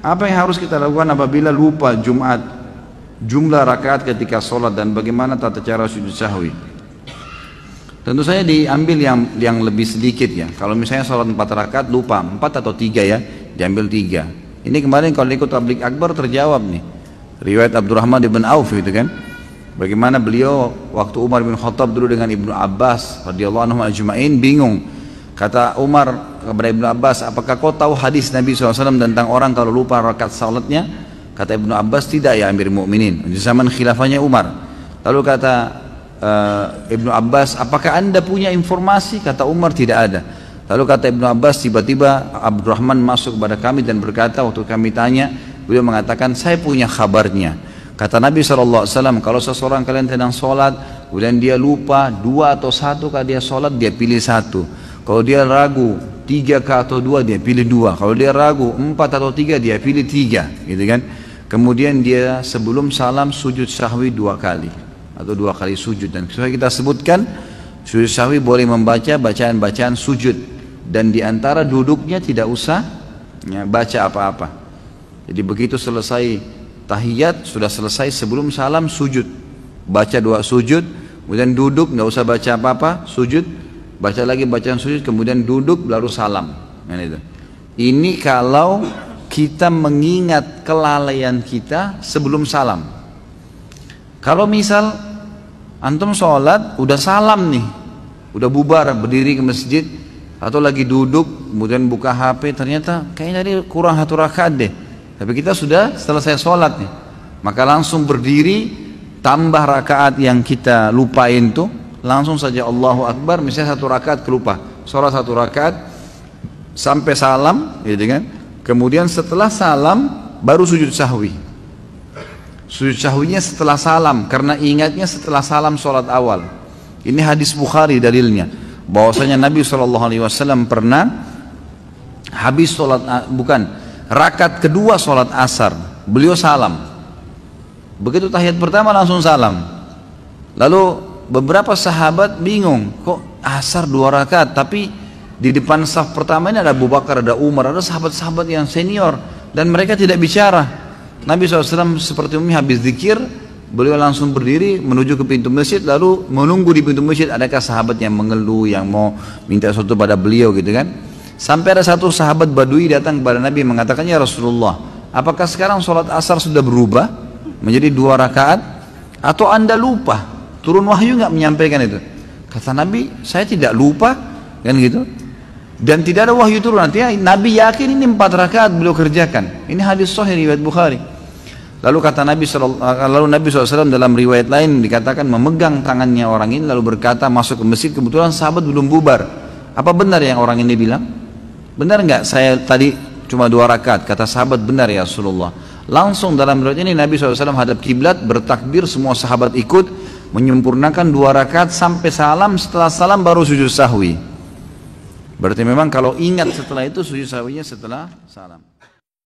Apa yang harus kita lakukan apabila lupa Jumat, jumlah rakaat ketika sholat, dan bagaimana tata cara sujud sahwi? Tentu saja diambil yang lebih sedikit ya. Kalau misalnya sholat 4 rakaat lupa 4 atau 3 ya, diambil 3. Ini kemarin kalau ikut tablik akbar terjawab nih, riwayat Abdurrahman bin Auf gitu kan, bagaimana beliau waktu Umar bin Khattab dulu dengan Ibnu Abbas radhiyallahu anhu ajma'in bingung. Kata Umar kepada Ibnu Abbas, apakah kau tahu hadis Nabi SAW tentang orang kalau lupa rakaat salatnya? Kata Ibnu Abbas, tidak ya Amir Mu'minin, di zaman khilafahnya Umar. Lalu kata Ibnu Abbas, apakah anda punya informasi? Kata Umar, tidak ada. Lalu kata Ibnu Abbas, tiba-tiba Abdurrahman masuk kepada kami dan berkata, waktu kami tanya, beliau mengatakan, saya punya kabarnya. Kata Nabi SAW, kalau seseorang kalian sedang sholat, kemudian dia lupa 2 atau 1 kali dia sholat, dia pilih 1. Kalau dia ragu 3 atau 2, dia pilih 2. Kalau dia ragu 4 atau 3, dia pilih 3, gitu kan? Kemudian dia sebelum salam sujud sahwi 2 kali atau 2 kali sujud. Dan sesuai kita sebutkan, sujud sahwi boleh membaca bacaan-bacaan sujud, dan diantara duduknya tidak usah ya, baca apa-apa. Jadi begitu selesai tahiyat, sudah selesai, sebelum salam sujud, baca 2 sujud, kemudian duduk, nggak usah baca apa-apa, sujud, baca lagi bacaan sujud, kemudian duduk baru salam. Ini kalau kita mengingat kelalaian kita sebelum salam. Kalau misal antum sholat udah salam nih, udah bubar berdiri ke masjid, atau lagi duduk kemudian buka HP, ternyata kayaknya tadi kurang 1 rakaat deh, tapi kita sudah selesai sholat nih, maka langsung berdiri tambah rakaat yang kita lupain tuh, langsung saja Allahu Akbar. Misalnya 1 rakaat kelupa, sholat 1 rakaat sampai salam, gitu kan? Kemudian setelah salam baru sujud sahwi. Sujud sahwinya setelah salam, karena ingatnya setelah salam sholat awal. Ini hadis Bukhari dalilnya, bahwasanya Nabi SAW pernah habis sholat, rakaat kedua sholat asar, beliau salam. Begitu tahiyat pertama langsung salam. Lalu beberapa sahabat bingung, kok asar 2 rakaat, tapi di depan saf pertama ini ada Abu Bakar, ada Umar, ada sahabat-sahabat yang senior, dan mereka tidak bicara. Nabi SAW seperti umumnya habis zikir, beliau langsung berdiri menuju ke pintu masjid, lalu menunggu di pintu masjid adakah sahabat yang mengeluh, yang mau minta sesuatu pada beliau, gitu kan. Sampai ada satu sahabat Badui datang kepada Nabi mengatakan, ya Rasulullah, apakah sekarang sholat asar sudah berubah menjadi 2 rakaat, atau anda lupa, turun wahyu nggak menyampaikan itu? Kata Nabi, saya tidak lupa, kan gitu. Dan tidak ada wahyu turun, artinya Nabi yakin ini 4 rakaat beliau kerjakan. Ini hadis sahih riwayat Bukhari. Lalu kata Nabi SAW dalam riwayat lain dikatakan memegang tangannya orang ini lalu berkata, masuk ke masjid, kebetulan sahabat belum bubar. Apa benar yang orang ini bilang? Benar nggak saya tadi cuma 2 rakaat? Kata sahabat, benar ya Rasulullah. Langsung dalam riwayat ini Nabi SAW hadap kiblat, bertakbir, semua sahabat ikut, menyempurnakan 2 rakaat sampai salam. Setelah salam baru sujud sahwi. Berarti memang kalau ingat setelah itu sujud sahwinya setelah salam.